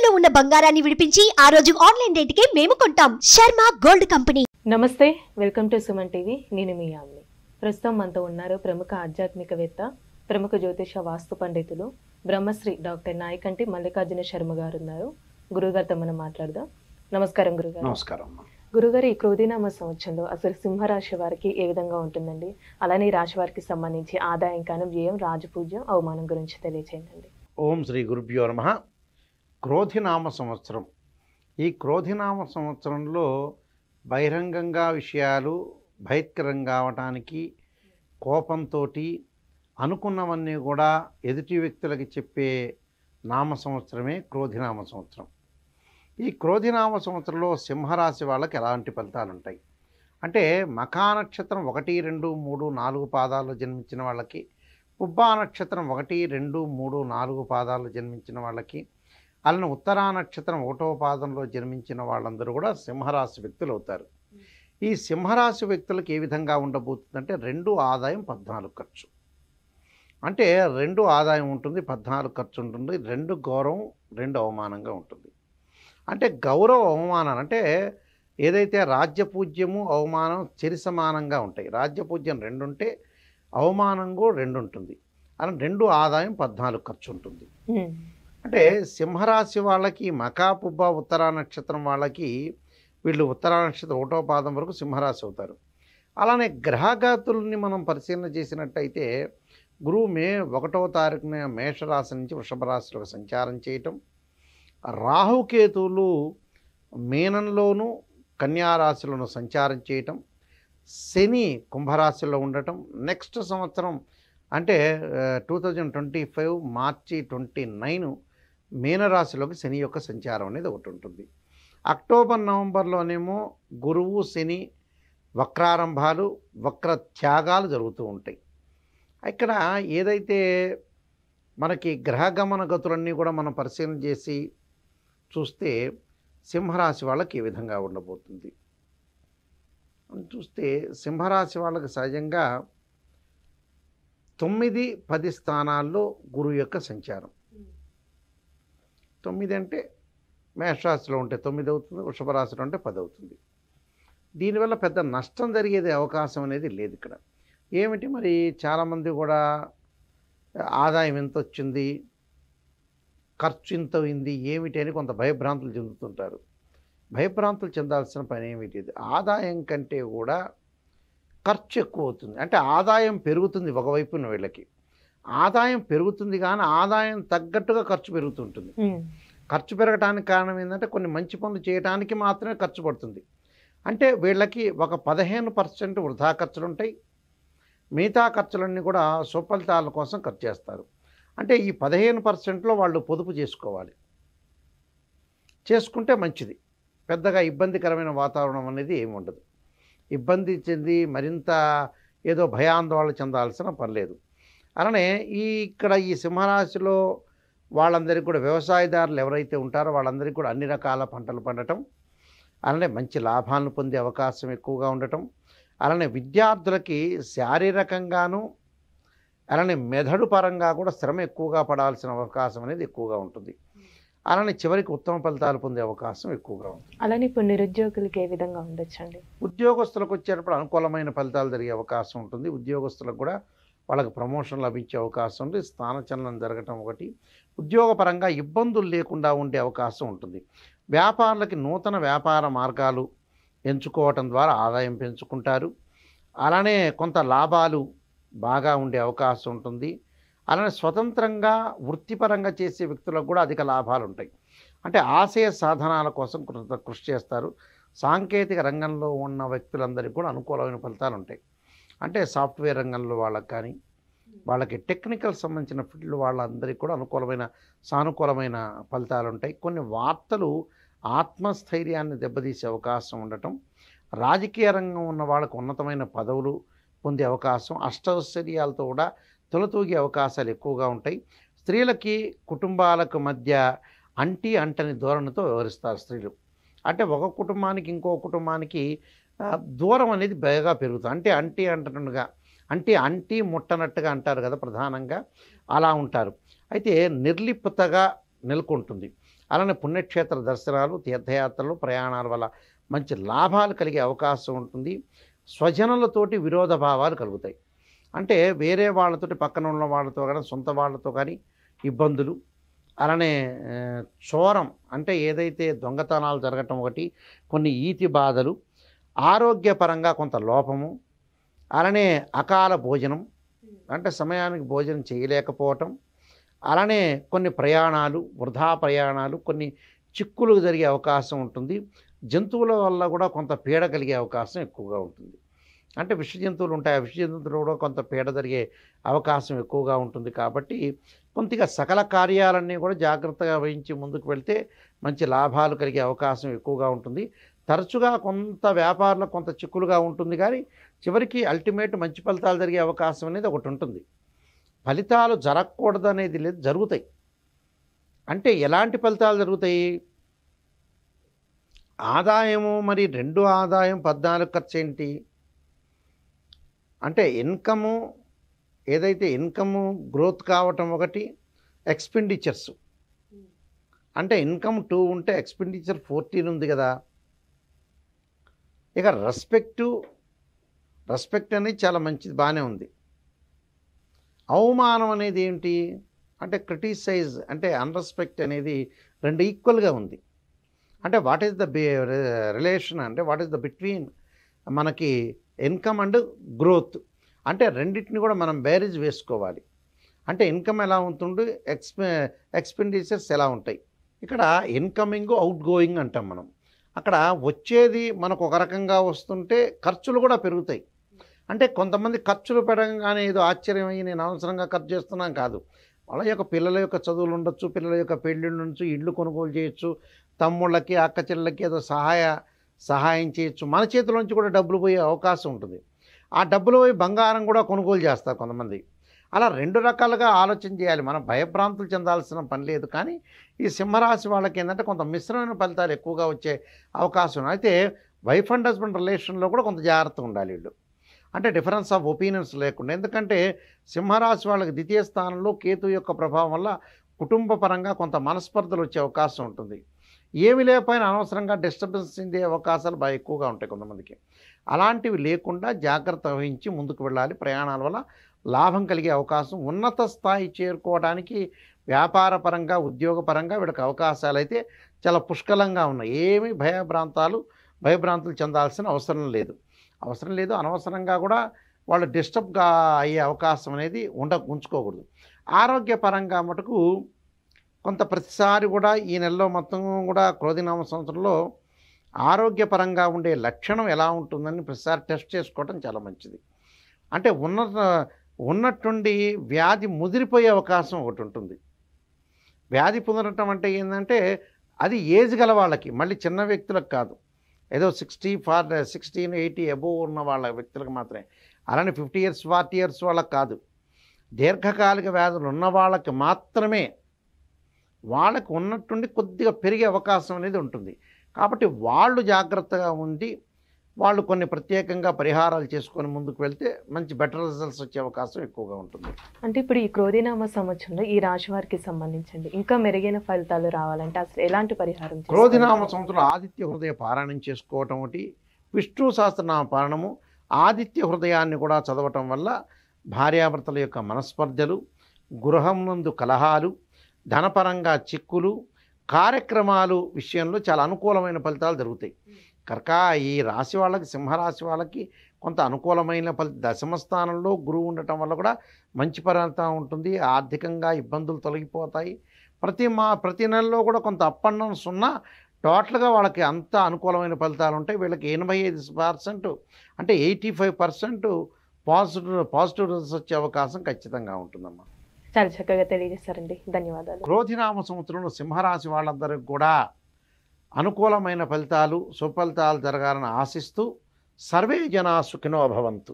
తాకట్టులో ఉన్న బంగారాన్ని విడిపించి ఆ రోజు ఆన్లైన్ రేటుకే మేము కొంటాం. Sharma gold company. నమస్తే, వెల్కమ్ టు సుమన్ టీవీ. నేను మీ యామ్ని. ప్రస్తుతం మనతో ఉన్నారు ప్రముఖ ఆధ్యాత్మికవేత్త, ప్రముఖ జ్యోతిష వాస్తు పండితులు బ్రహ్మశ్రీ డాక్టర్ నాయకంటి మల్లికార్జున శర్మ గారు ఉన్నారు. గురుగారితో మనం మాట్లాడదాం. నమస్కారం గురుగారు. నమస్కారం. గురుగారు, ఈ క్రోధినామ సంవత్సరంలో అసలు సింహరాశి వారికి ఏ విధంగా ఉంటుందండి? అలానే ఈ రాశి వారికి సంబంధించి ఆదాయం కానీ వ్యయం, రాజపూజ్యం, అవమానం గురించి తెలియచేయండి. ఓం శ్రీ గురుభ్యో నమః. క్రోధినామ సంవత్సరం. ఈ క్రోధినామ సంవత్సరంలో బహిరంగంగా విషయాలు బహిష్కరంగా అవటానికి, కోపంతో అనుకున్నవన్నీ కూడా ఎదుటి వ్యక్తులకి చెప్పే నామ సంవత్సరమే క్రోధినామ సంవత్సరం. ఈ క్రోధినామ సంవత్సరంలో సింహరాశి వాళ్ళకి ఎలాంటి ఫలితాలు ఉంటాయి అంటే, మఖా నక్షత్రం 1, 2, 3, 4 పాదాల్లో జన్మించిన వాళ్ళకి, పుబ్బా నక్షత్రం 1, 2, 3, 4 పాదాల్లో జన్మించిన వాళ్ళకి, అలానే ఉత్తరా నక్షత్రం 1వ పాదంలో జన్మించిన వాళ్ళందరూ కూడా సింహరాశి వ్యక్తులు అవుతారు. ఈ సింహరాశి వ్యక్తులకు ఏ విధంగా ఉండబోతుందంటే, 2 ఆదాయం 14 ఖర్చు. అంటే 2 ఆదాయం ఉంటుంది, 14 ఖర్చు ఉంటుంది, 2 గౌరవం, 2 అవమానంగా ఉంటుంది. అంటే గౌరవ అవమానాలు అంటే ఏదైతే రాజ్యపూజ్యము అవమానం చెరి సమానంగా ఉంటాయి. రాజ్యపూజ్యం 2 ఉంటే అవమానం కూడా 2 ఉంటుంది. అలా 2 ఆదాయం 14 ఖర్చు ఉంటుంది. అంటే సింహరాశి వాళ్ళకి మఖా, పుబ్బ, ఉత్తరా నక్షత్రం వాళ్ళకి, వీళ్ళు ఉత్తరా నక్షత్రం 1వ పాదం వరకు సింహరాశి అవుతారు. అలానే గ్రహగతుల్ని మనం పరిశీలన చేసినట్టయితే, గురువు మే 1వ తారీఖున మేషరాశి నుంచి వృషభ రాశిలోకి సంచారం చేయటం, రాహుకేతువులు మీనంలోను కన్యారాశిలోను సంచారం చేయటం, శని కుంభరాశిలో ఉండటం, నెక్స్ట్ సంవత్సరం అంటే 2025 మార్చి 29 మీనరాశిలోకి శని యొక్క సంచారం అనేది ఒకటి ఉంటుంది. అక్టోబర్, నవంబర్లోనేమో గురువు, శని వక్రారంభాలు, వక్ర త్యాగాలు జరుగుతూ ఉంటాయి. ఇక్కడ ఏదైతే మనకి గ్రహగమన గతులన్నీ కూడా మనం పరిశీలన చేసి చూస్తే సింహరాశి వాళ్ళకి ఏ విధంగా ఉండబోతుంది చూస్తే, సింహరాశి వాళ్ళకి సహజంగా 9, 10 స్థానాల్లో గురువు యొక్క సంచారం. 9 అంటే మేషరాశిలో ఉంటే 9 అవుతుంది, వృషభ రాశిలో ఉంటే 10 అవుతుంది. దీనివల్ల పెద్ద నష్టం జరిగేది అవకాశం అనేది లేదు ఇక్కడ. ఏమిటి మరి, చాలామంది కూడా ఆదాయం ఎంత వచ్చింది, ఖర్చు ఇంత అయింది, ఏమిటి అని కొంత భయభ్రాంతులు చెందుతుంటారు. భయభ్రాంతులు చెందాల్సిన పని ఏమిటి? ఆదాయం కంటే కూడా ఖర్చు ఎక్కువ అవుతుంది. అంటే ఆదాయం పెరుగుతుంది ఒకవైపున, వీళ్ళకి ఆదాయం పెరుగుతుంది కానీ ఆదాయం తగ్గట్టుగా ఖర్చు పెరుగుతుంటుంది. ఖర్చు పెరగడానికి కారణం ఏంటంటే, కొన్ని మంచి పనులు చేయడానికి మాత్రమే ఖర్చు పడుతుంది. అంటే వీళ్ళకి ఒక 15% వృధా ఖర్చులు ఉంటాయి, మిగతా ఖర్చులన్నీ కూడా సుఫలితాల కోసం ఖర్చు చేస్తారు. అంటే ఈ 15%లో వాళ్ళు పొదుపు చేసుకోవాలి. చేసుకుంటే మంచిది. పెద్దగా ఇబ్బందికరమైన వాతావరణం అనేది ఏమి ఉండదు. ఇబ్బంది చెంది మరింత ఏదో భయాందోళన చెందాల్సిన పని లేదు. అలానే ఇక్కడ ఈ సింహరాశిలో వాళ్ళందరికీ కూడా, వ్యవసాయదారులు ఎవరైతే ఉంటారో వాళ్ళందరికీ కూడా అన్ని రకాల పంటలు పండటం, అలానే మంచి లాభాలను పొందే అవకాశం ఎక్కువగా ఉండటం, అలానే విద్యార్థులకి శారీరకంగాను అలానే మెదడు పరంగా కూడా శ్రమ ఎక్కువగా పడాల్సిన అవకాశం అనేది ఎక్కువగా ఉంటుంది. అలానే చివరికి ఉత్తమ ఫలితాలు పొందే అవకాశం ఎక్కువగా ఉంటుంది. అలానే ఇప్పుడు నిరుద్యోగులకి ఏ విధంగా ఉండొచ్చండి? ఉద్యోగస్తులకు వచ్చేటప్పుడు అనుకూలమైన ఫలితాలు జరిగే అవకాశం ఉంటుంది. ఉద్యోగస్తులకు కూడా వాళ్ళకి ప్రమోషన్ లభించే అవకాశం ఉంది. స్థానచలనం జరగటం ఒకటి. ఉద్యోగపరంగా ఇబ్బందులు లేకుండా ఉండే అవకాశం ఉంటుంది. వ్యాపారులకి నూతన వ్యాపార మార్గాలు ఎంచుకోవటం ద్వారా ఆదాయం పెంచుకుంటారు. అలానే కొంత లాభాలు బాగా ఉండే అవకాశం ఉంటుంది. అలానే స్వతంత్రంగా వృత్తిపరంగా చేసే వ్యక్తులకు కూడా అధిక లాభాలు ఉంటాయి. అంటే ఆశయ సాధనాల కోసం కృషి చేస్తారు. సాంకేతిక రంగంలో ఉన్న వ్యక్తులందరికీ కూడా అనుకూలమైన ఫలితాలు ఉంటాయి. అంటే సాఫ్ట్వేర్ రంగంలో వాళ్ళకి కానీ, వాళ్ళకి టెక్నికల్ సంబంధించిన ఫీల్డ్ వాళ్ళందరికీ కూడా సానుకూలమైన ఫలితాలు ఉంటాయి. కొన్ని వార్తలు ఆత్మస్థైర్యాన్ని దెబ్బతీసే అవకాశం ఉండటం, రాజకీయ రంగం ఉన్న వాళ్ళకు ఉన్నతమైన పదవులు పొందే అవకాశం, అష్టైశ్వర్యాలతో కూడా తొలతూగే అవకాశాలు ఎక్కువగా ఉంటాయి. స్త్రీలకి కుటుంబాలకు మధ్య అంటని ధోరణితో వ్యవహరిస్తారు స్త్రీలు. అంటే ఒక కుటుంబానికి ఇంకో కుటుంబానికి దూరం అనేది బాగా పెరుగుతుంది. అంటి ముట్టనట్టుగా అంటారు కదా ప్రధానంగా, అలా ఉంటారు. అయితే నిర్లిప్తగా నెలకొంటుంది. అలానే పుణ్యక్షేత్ర దర్శనాలు, తీర్థయాత్రలు, ప్రయాణాల వల్ల మంచి లాభాలు కలిగే అవకాశం ఉంటుంది. స్వజనులతోటి విరోధ భావాలు కలుగుతాయి. అంటే వేరే వాళ్ళతోటి, పక్కన ఉన్న వాళ్ళతో కానీ, సొంత వాళ్ళతో కానీ ఇబ్బందులు. అలానే చోరం అంటే ఏదైతే దొంగతనాలు జరగటం ఒకటి, కొన్ని ఈతి బాధలు, ఆరోగ్యపరంగా కొంత లోపము, అలానే అకాల భోజనం అంటే సమయానికి భోజనం చేయలేకపోవటం, అలానే కొన్ని ప్రయాణాలు, వృధా ప్రయాణాలు, కొన్ని చిక్కులు జరిగే అవకాశం ఉంటుంది. జంతువుల వల్ల కూడా కొంత పీడ కలిగే అవకాశం ఎక్కువగా ఉంటుంది. అంటే విష జంతువులు ఉంటాయి, ఆ విష జంతువులు కూడా కొంత పీడ జరిగే అవకాశం ఎక్కువగా ఉంటుంది. కాబట్టి కొద్దిగా సకల కార్యాలన్నీ కూడా జాగ్రత్తగా వహించి ముందుకు వెళ్తే మంచి లాభాలు కలిగే అవకాశం ఎక్కువగా ఉంటుంది. తరచుగా కొంత వ్యాపారంలో కొంత చిక్కులుగా ఉంటుంది, కానీ చివరికి అల్టిమేట్ మంచి ఫలితాలు జరిగే అవకాశం అనేది ఒకటి ఉంటుంది. ఫలితాలు జరగకూడదు అనేది లేదు, జరుగుతాయి. అంటే ఎలాంటి ఫలితాలు జరుగుతాయి? ఆదాయము మరి 2 ఆదాయం 14 ఖర్చు ఏంటి అంటే ఇన్కము, ఏదైతే ఇన్కము గ్రోత్ కావటం ఒకటి, ఎక్స్పెండిచర్స్ అంటే ఇన్కమ్ 2 ఉంటే ఎక్స్పెండిచర్ 14 ఉంది కదా. ఇక రెస్పెక్ట్ అనేది చాలా మంచిది, బాగానే ఉంది. అవమానం అనేది ఏంటి అంటే క్రిటిసైజ్ అంటే అన్రెస్పెక్ట్ అనేది 2 ఈక్వల్గా ఉంది. అంటే వాట్ ఈస్ ద రిలేషన్ అంటే వాట్ ఈస్ ద బిట్వీన్ మనకి ఇన్కమ్ అండ్ గ్రోత్ అంటే రెండింటిని కూడా మనం బేరేజ్ వేసుకోవాలి. అంటే ఇన్కమ్ ఎలా ఉంటుంది, ఎక్స్పెండిచర్స్ ఎలా ఉంటాయి. ఇక్కడ ఇన్కమింగ్, అవుట్ గోయింగ్ అంటాం మనం. అక్కడ వచ్చేది మనకు ఒక రకంగా వస్తుంటే ఖర్చులు కూడా పెరుగుతాయి. అంటే కొంతమంది ఖర్చులు పెరగగానే ఏదో ఆశ్చర్యం అయ్యి నేను అవసరంగా ఖర్చు చేస్తున్నాం కాదు. వాళ్ళ యొక్క పిల్లల యొక్క చదువులు ఉండొచ్చు, పిల్లల యొక్క పెళ్ళిళ్ళు ఉండొచ్చు, ఇళ్ళు కొనుగోలు చేయొచ్చు, తమ్ముళ్ళకి అక్క చెల్లెళ్ళకి ఏదో సహాయం చేయొచ్చు. మన చేతిలోంచి కూడా డబ్బులు పోయే అవకాశం ఉంటుంది. ఆ డబ్బులు పోయి బంగారం కూడా కొనుగోలు చేస్తారు కొంతమంది. అలా 2 రకాలుగా ఆలోచన చేయాలి. మనం భయభ్రాంతులు చెందాల్సిన పని లేదు. కానీ ఈ సింహరాశి వాళ్ళకి ఏంటంటే కొంత మిశ్రమైన ఫలితాలు ఎక్కువగా వచ్చే అవకాశం. అయితే వైఫ్ అండ్ హస్బెండ్ రిలేషన్లో కూడా కొంత జాగ్రత్త ఉండాలి వీళ్ళు. అంటే డిఫరెన్స్ ఆఫ్ ఒపీనియన్స్ లేకుండా. ఎందుకంటే సింహరాశి వాళ్ళకి ద్వితీయ స్థానంలో కేతు యొక్క ప్రభావం వల్ల కుటుంబ పరంగా కొంత మనస్పర్ధలు వచ్చే అవకాశం ఉంటుంది. ఏమి లేకపోయినా అనవసరంగా డిస్టర్బెన్స్ చెందే అవకాశాలు బాగా ఎక్కువగా ఉంటాయి కొంతమందికి. అలాంటివి లేకుండా జాగ్రత్త వహించి ముందుకు వెళ్ళాలి. ప్రయాణాల వల్ల లాభం కలిగే అవకాశం, ఉన్నత స్థాయి చేరుకోవడానికి వ్యాపారపరంగా, ఉద్యోగపరంగా వీళ్ళకి అవకాశాలు అయితే చాలా పుష్కలంగా ఉన్నాయి. ఏమీ భయభ్రాంతులు చెందాల్సిన అవసరం లేదు. అనవసరంగా కూడా వాళ్ళు డిస్టర్బ్గా అయ్యే అవకాశం అనేది ఉంచుకోకూడదు. ఆరోగ్యపరంగా మటుకు కొంత ప్రతిసారి కూడా ఈ నెలలో మొత్తం కూడా క్రోధినామ సంవత్సరంలో ఆరోగ్యపరంగా ఉండే లక్షణం ఎలా ఉంటుందని ప్రతిసారి టెస్ట్ చేసుకోవడం చాలా మంచిది. అంటే ఉన్నట్టుండి వ్యాధి ముదిరిపోయే అవకాశం ఒకటి ఉంటుంది. వ్యాధి ముదరటం అంటే ఏంటంటే అది ఏజ్ గల వాళ్ళకి, మళ్ళీ చిన్న వ్యక్తులకు కాదు. ఏదో 16, 80 అబోవ్ ఉన్న వాళ్ళ వ్యక్తులకు మాత్రమే. అలానే 50 years 40 years వాళ్ళకి కాదు. దీర్ఘకాలిక వ్యాధులు ఉన్న వాళ్ళకి మాత్రమే వాళ్ళకు ఉన్నట్టుండి కొద్దిగా పెరిగే అవకాశం అనేది ఉంటుంది. కాబట్టి వాళ్ళు జాగ్రత్తగా ఉండి వాళ్ళు కొన్ని ప్రత్యేకంగా పరిహారాలు చేసుకొని ముందుకు వెళ్తే మంచి బెటర్ రిజల్ట్స్ వచ్చే అవకాశం ఎక్కువగా ఉంటుంది. అంటే ఇప్పుడు ఈ క్రోధినామ సంవత్సరంలో ఈ రాశి వారికి సంబంధించండి ఇంకా మెరుగైన ఫలితాలు రావాలంటే అసలు ఎలాంటి పరిహారం? క్రోధినామ సంవత్సరంలో ఆదిత్య హృదయ పారాయణం చేసుకోవటం ఒకటి, విష్ణు సహస్రనామ పారాయణము, ఆదిత్య హృదయాన్ని కూడా చదవటం వల్ల భార్యాభర్తల యొక్క మనస్పర్ధలు, గృహం నందు కలహాలు, ధనపరంగా చిక్కులు, కార్యక్రమాలు విషయంలో చాలా అనుకూలమైన ఫలితాలు జరుగుతాయి. ఈ రాశి వాళ్ళకి, సింహరాశి వాళ్ళకి కొంత అనుకూలమైన దశమ స్థానంలో గురువు ఉండటం వల్ల కూడా మంచి ఫలితం ఉంటుంది. ఆర్థికంగా ఇబ్బందులు తొలగిపోతాయి. ప్రతి నెలలో కూడా కొంత అప్ అండ్ డౌన్స్ ఉన్నా టోటల్గా వాళ్ళకి అంత అనుకూలమైన ఫలితాలు ఉంటాయి. వీళ్ళకి 85% అంటే 85% పాజిటివ్ రిజల్ట్స్ వచ్చే అవకాశం ఖచ్చితంగా ఉంటుందమ్మా. చాలా చక్కగా తెలియజేస్తారండి, ధన్యవాదాలు. క్రోధినామ సంవత్సరంలో సింహరాశి వాళ్ళందరికీ కూడా అనుకూలమైన ఫలితాలు, సుఫలితాలు జరగాలని ఆశిస్తూ సర్వే జనా సుఖినో భవంతు.